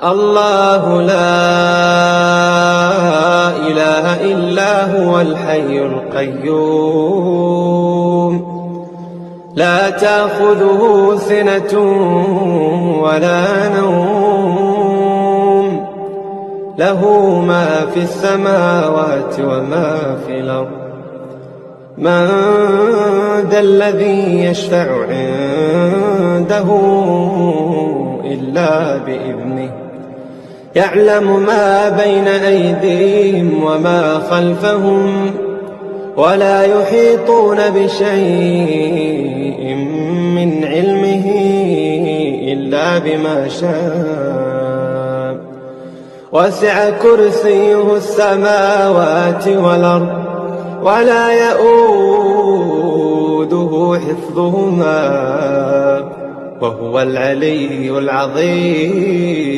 الله لا إله إلا هو الحي القيوم لا تأخذه سنة ولا نوم له ما في السماوات وما في الأرض من ذا الذي يشفع عنده إلا بإذنه يعلم ما بين أيديهم وما خلفهم ولا يحيطون بشيء من علمه إلا بما شاء وسع كرسيه السماوات والأرض ولا يؤوده حفظهما وهو العلي العظيم.